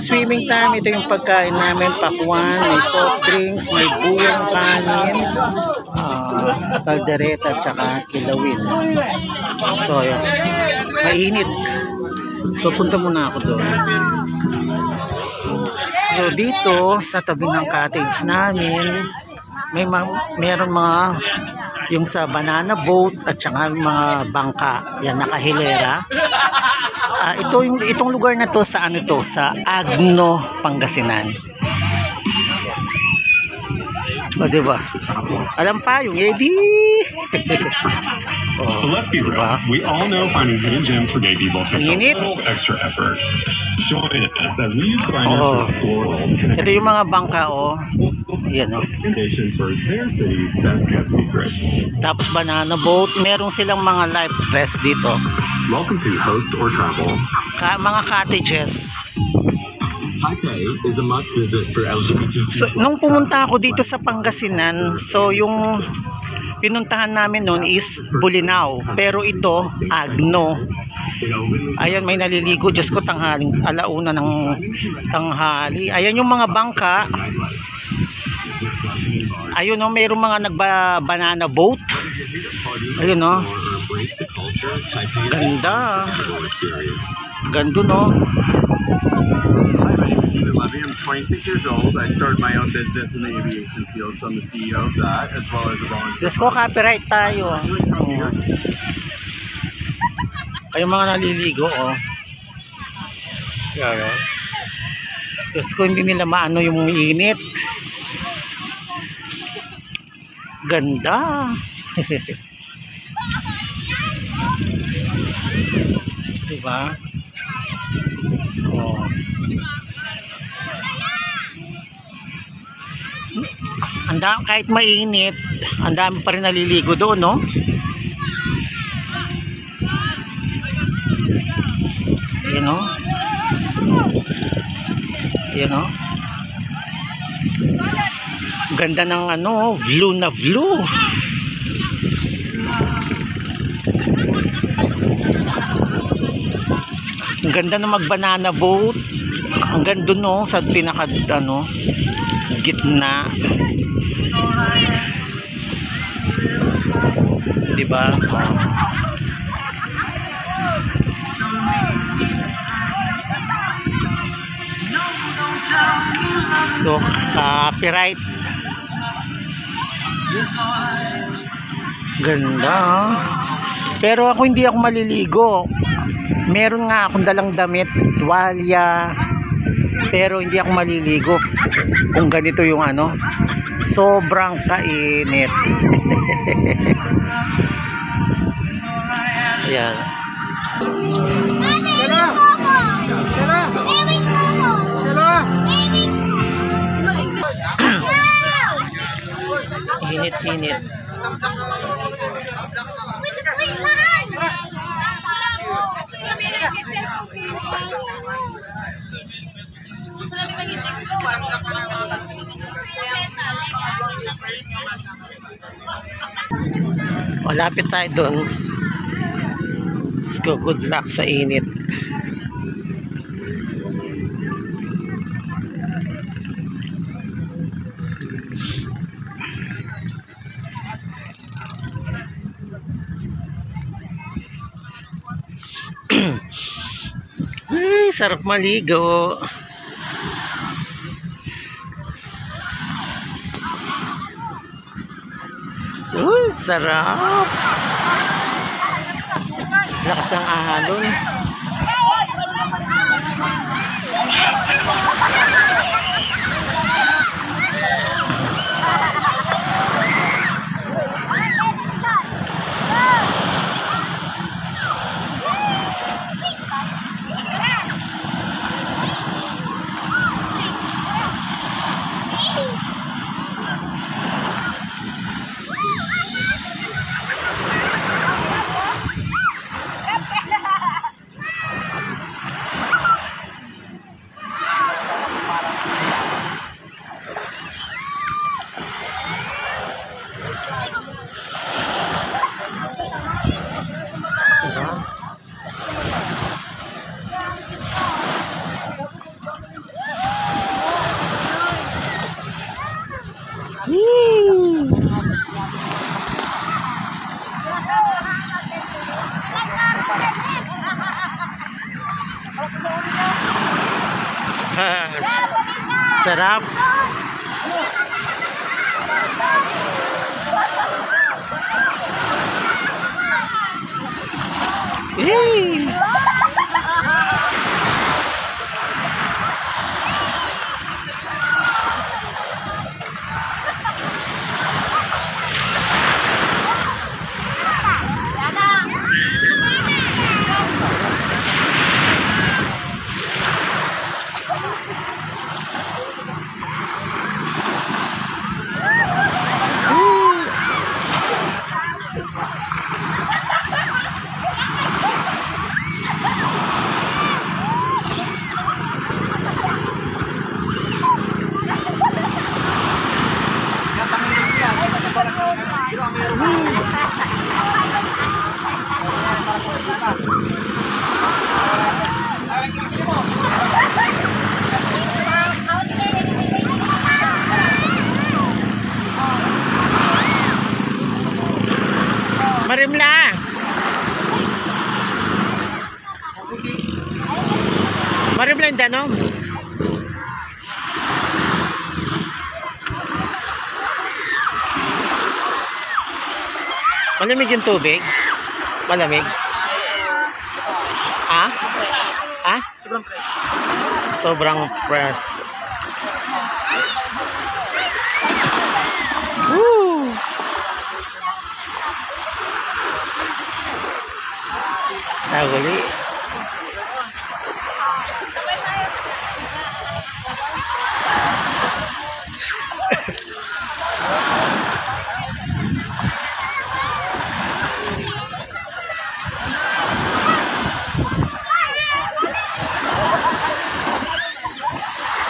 Swimming time. Ito yung pagkain namin. Pakwan, may soft drinks, may buwang kanin, kaldereta, tsaka kilawin. So, yun. Mainit. So, punta muna ako doon. So, dito, sa tabi ng cottage namin, meron mga yung sa banana boat at saka mga bangka. Yan, nakahilera. Itong lugar na to sa ano to, sa Agno, Pangasinan. O, diba? Alam pa yung Eddie. So let's be real. We all know finding hidden gems for gay people takes a little extra effort. Join us as we use Grindr to explore all the connections. Ito yung mga bangka, oh. Yan, oh. For their city's best kept secrets. Tapos banana boat. Meron silang mga life vest dito. Welcome to Host or Travel. Mga cottages. Taipei is a must visit for LGBTQ. So, nung pumunta ako dito sa Pangasinan, so yung pinuntahan namin noon is Bolinao. Pero ito, Agno. Ayan, may naliligo. Diyos ko, tanghaling, alauna ng tanghali. Ayan yung mga bangka. Ayun, no, mayroong mga nagba-banana boat. Ayun, no. Ganda. Ganda, no. I'm 26 years old. I started my own business in the aviation field, so I'm the CEO of that, as well as a volunteer. Diyos ko, copyright tayo. Ayun mga naliligo, oh. Yan, oh. Diyos ko, hindi nila maano yung init. Ganda. Diba? Oh. Kahit mainit, ang dami pa rin naliligo doon, no? Ayan, no? Ayan, no? Ganda ng ano, view na view. Ang ganda ng mag-banana boat. Ang ganda, no, sa pinaka ano, gitna. Diba? So, copyright. Ganda. Pero ako hindi ako maliligo. Meron nga akong dalang damit, tuwalya. Pero hindi ako maliligo. Kung ganito yung ano, sobrang kainit. Ayan. Init-init. Malapit tayo doon. Let's go. Good luck sa init. Ay, sarap maligo. Uy, sarap. Lakas ng ahalon. Sarap. Yay! Marimla. Marimla yung danom. Malamig yung tubig? Malamig? Ah? Ah? Sobrang fresh. Sobrang fresh. Woo! Naguli.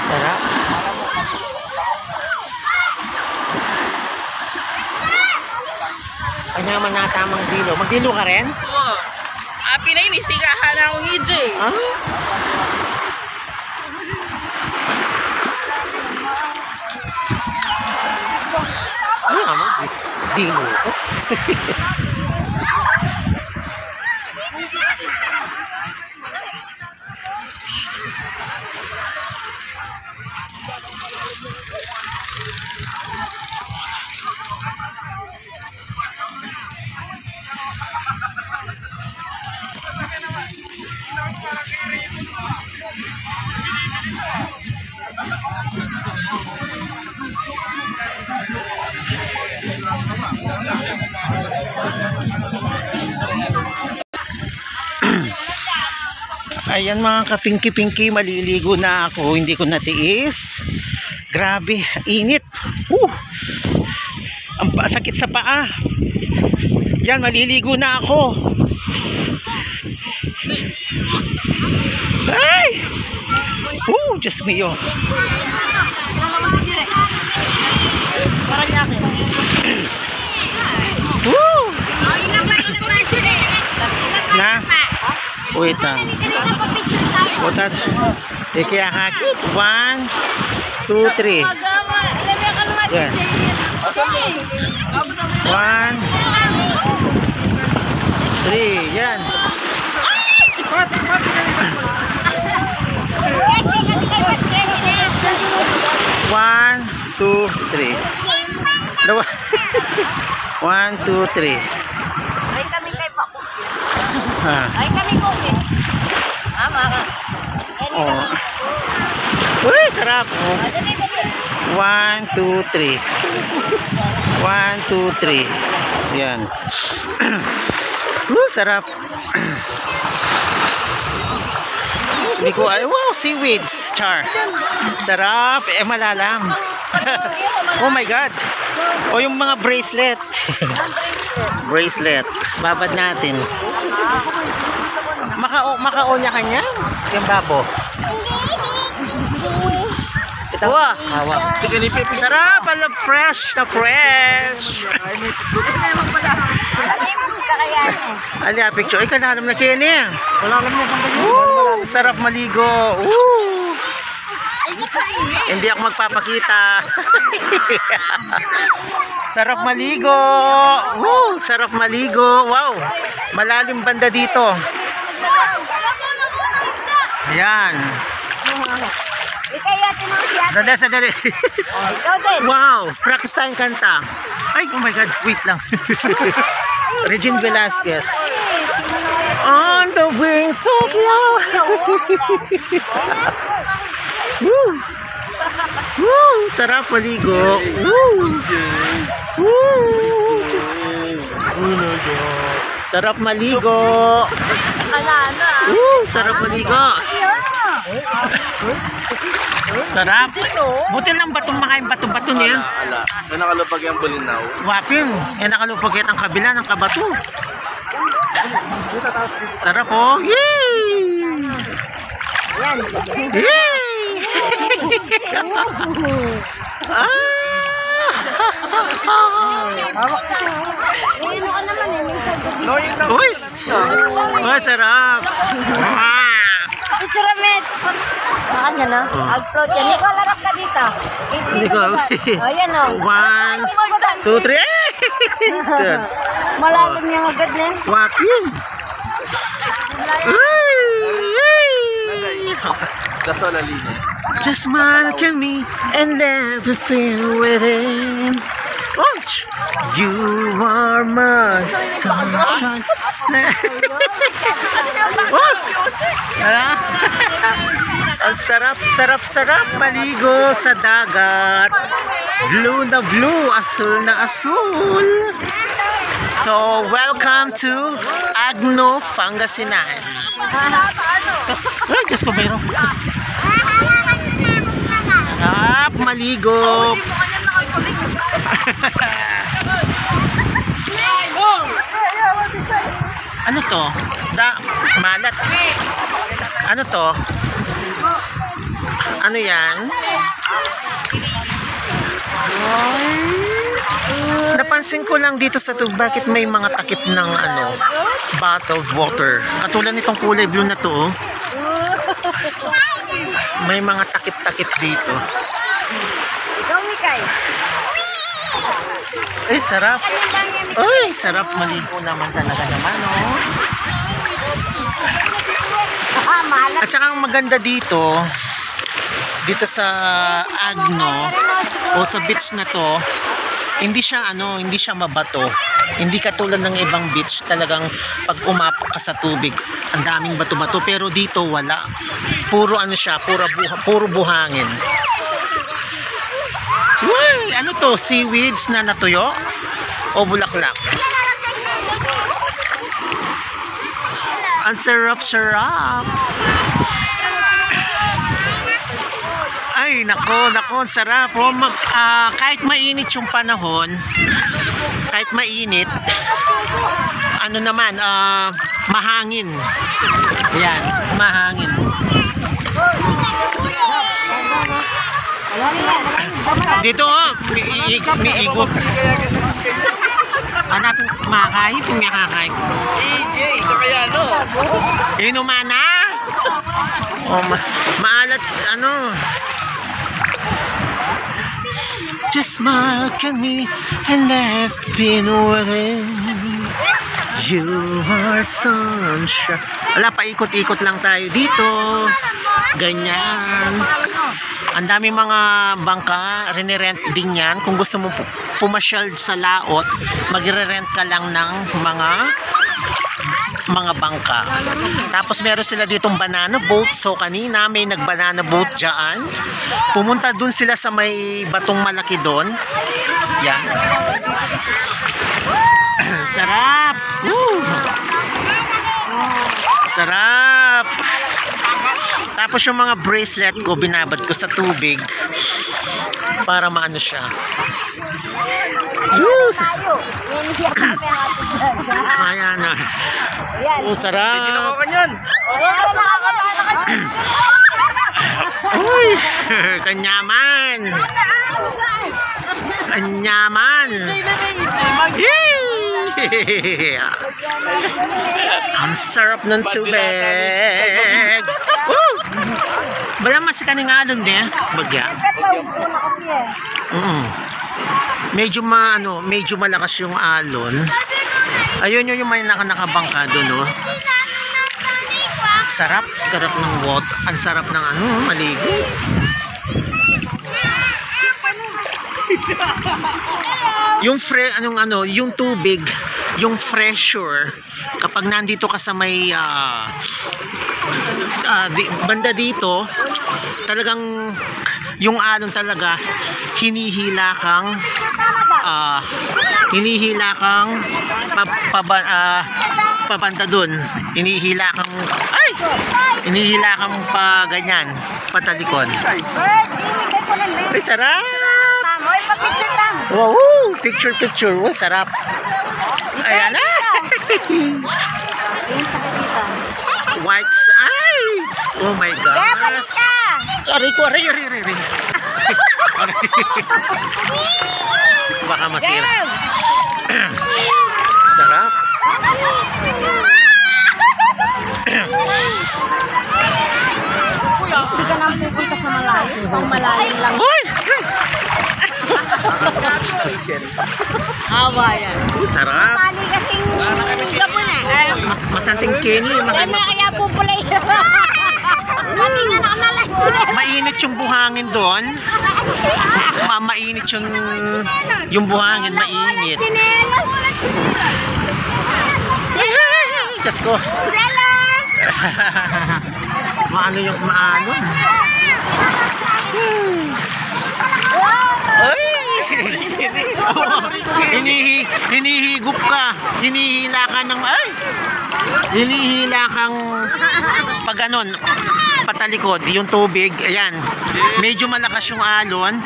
Sarap. Kanya man natamang dilo. Magdilo ka rin? Oo. Pinay ni sigahan na akong EJ. Ah? Ano nga mo? Dilo ko. Ayan mga kapingki-pingki, maliligo na ako. Hindi ko natiis. Grabe, init. Ang sakit sa paa. Yan, maliligo na ako. Ay! Diyos mio. Na? Wait lang. Butat. Ikaya hakit. 1, 2, 3. Yan. 1, 3. Yan. 1, 2, 3. 1, 2, 3. Ay kami kay Paku. Ha. Ay kami cookies. Ama ka. Oh. Uy, sarap. 1, 2, 3. 1, 2, 3. Yan. Sarap. Hindi ko, ay, wow, seaweeds, char. Sarap, malalam. Oh my God. O yung mga bracelet. Bracelet. Babad natin. Makao niya kanya? Yung babo. Wah, sige ni Pipi. Sarap, alam, fresh na fresh. Ali, picture. Ay, kanalam na kini. Wala alam niya. Sarap maligo. Hindi ako magpapakita. Sarap maligo. Sarap maligo. Wow. Malalim banda dito. Ayan. Ikay yatin mo siya. Sadali. Ikaw din. Wow! Practice tayong kanta. Ay, oh my God. Wait lang. Regine Velasquez. On the wings of love. Woo! Woo! Sarap maligo. Woo! Woo! Sarap maligo. Woo! Sarap maligo. Sarap. Buti lang batong makain bato-bato niya. Ala. Na nakalupag yung bulinaw. Wapin. Yan nakalupagit ang kabila ng kabato. Sarap oh. Yay! Yay! Ano ka naman eh. Uy! Masarap. Picture met. Kanya na. Upload yan. Ikaw larap ka dito. Hindi ko. Ayan o. 1, 2, 3. Malalim niya agad na. Wapin. Dasol alina. Just smile at me and everything within. Oh, you are my sunshine. Oh, ang sarap maligo sa dagat. Blue na blue, asul na asul. So, welcome to Agno, Pangasinan. Ay, Diyos ko, mayroon. Sarap maligo. Ano to? Malat. Ano to? Ano yan? Napansin ko lang dito sa tubig, bakit may mga takip ng bottled water. Katulad nitong kulay blue na to, oh. May mga takip-takip dito. Ikaw, Mikay. Ay, sarap. Ay, sarap maligo naman talaga naman, oh. At saka ang maganda dito sa Agno o sa beach na to, hindi siya mabato. Hindi katulad ng ibang beach, talagang pag umapak ka sa tubig, ang daming bato-bato, pero dito wala. Puro puro buhangin. Uy, ano to? Seaweeds na natuyo o bulaklak? Ang sarap. Ay, nako, sarap. Oh, kahit mainit yung panahon, kahit mainit, mahangin. Ayan, mahangin. Dito, oh, may igot. Hanapin, makakahip, may kakahip. EJ, kaya no? Inumana? Oh, maalat, Just smile at me and laughing away. You are sunshine. Wala, paikot-ikot lang tayo dito. Ganyan. Ang dami mga bangka, rinirent din yan. Kung gusto mo pumasyal sa laot, magre-rent ka lang ng mga bangka. Tapos meron sila ditong banana boat. So kanina may nag-banana boat dyan. Pumunta dun sila sa may batong malaki doon. Yan. Sarap. Woo! Sarap. Tapos yung mga bracelet ko, binabad ko sa tubig para maano siya. Yes. Ayan na. Oh, sarap. Hindi na ko kanyan. Uy, kanyaman. Kanyaman. Yay! Ang sarap ng tubig. Woo! Bala mas kaning alon din, bagya. Medyo malakas yung alon. Ayun yung may nakabangka doon, oh. Sarap ng water. Ang sarap ng ano, maligo. Yung yung tubig, yung pressure kapag nandito ka sa may banda dito, talagang yung alon talaga hinihila kang pabanda dun. Hinihila kang pa ganyan, patalikod. Ay, sarap! Moy, pa-picture lang. Wow, picture. Oh, sarap. Ayan na. White sides. Oh my God. Kaya balik ka. Aray. Baka masira. Sarap. Hindi ka nang pupunta sa malayo. Pang malayo lang. Hoy! Awa yan. Sarap. Pali kasing gabon eh. Masanting Kenny. Kaya na kaya pupulay. Pati nga nakanalang. Mainit yung buhangin doon. Mainit yung buhangin, mainit. Diyos ko. Maano yung maano? Ay! Hinihigop ka. Hinihila ka ng hinihila kang pag ganon, patalikod, yung tubig, ayan. Medyo malakas yung alon.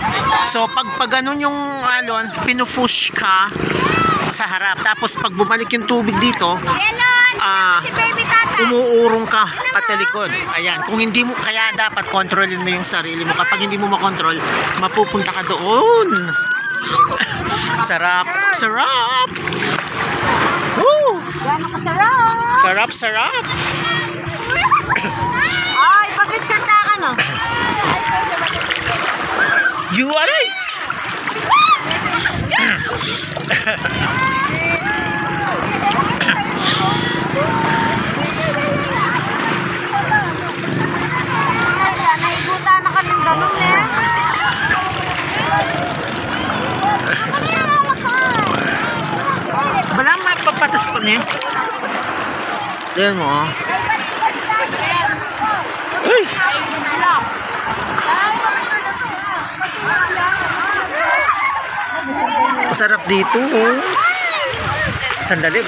So pag ganon yung alon, pinupush ka sa harap. Tapos pag bumalik yung tubig dito, umuurong ka patalikod. Ayan, kung hindi mo, kaya dapat kontrolin mo yung sarili mo. Kapag hindi mo makontrol, mapupunta ka doon. Sarap. Woo! Gano'n kasarap. Sarap. Ay, pa-picture na ka no. You aray! Naiguta na ka ng gano'n eh. Walang mapapatas pa niya. Ayan mo. Uy! Masarap dito. Sandali.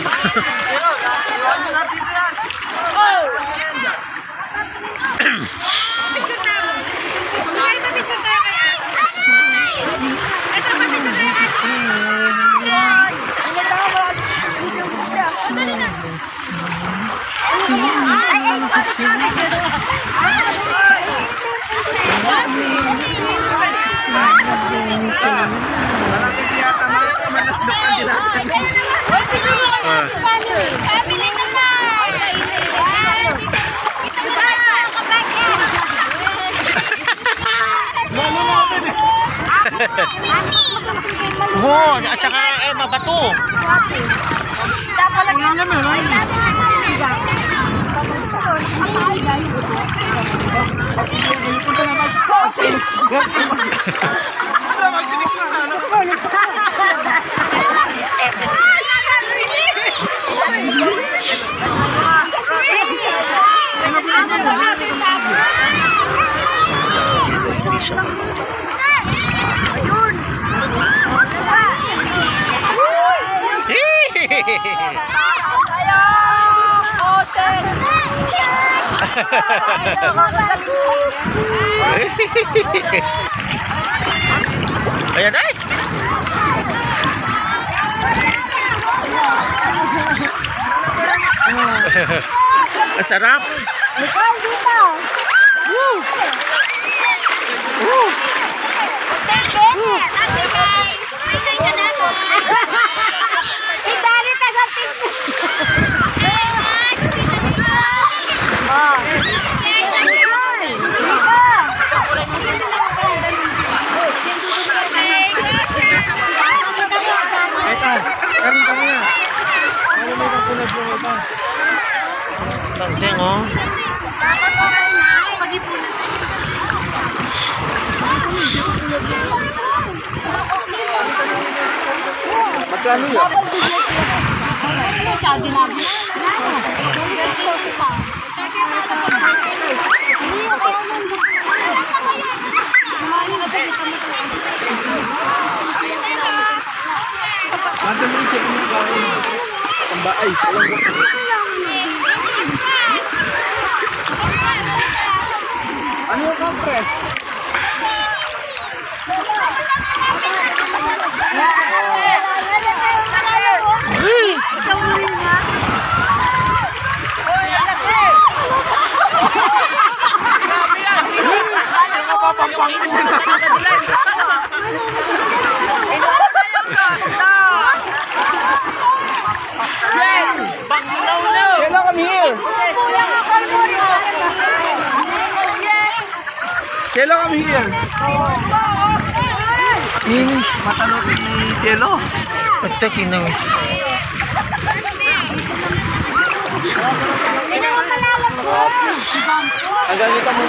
Oh, at saka mabato. Ayan ay! Ang sarap! Ikaw dito! Woo! Woo! Ate guys! Isay ka na ako! Idali tagapin! Something, oh. Ano yung compress? Hello, come here. Chelo, come here. Matanong ni Chelo. Ito kinaw. Hanggang kita mo.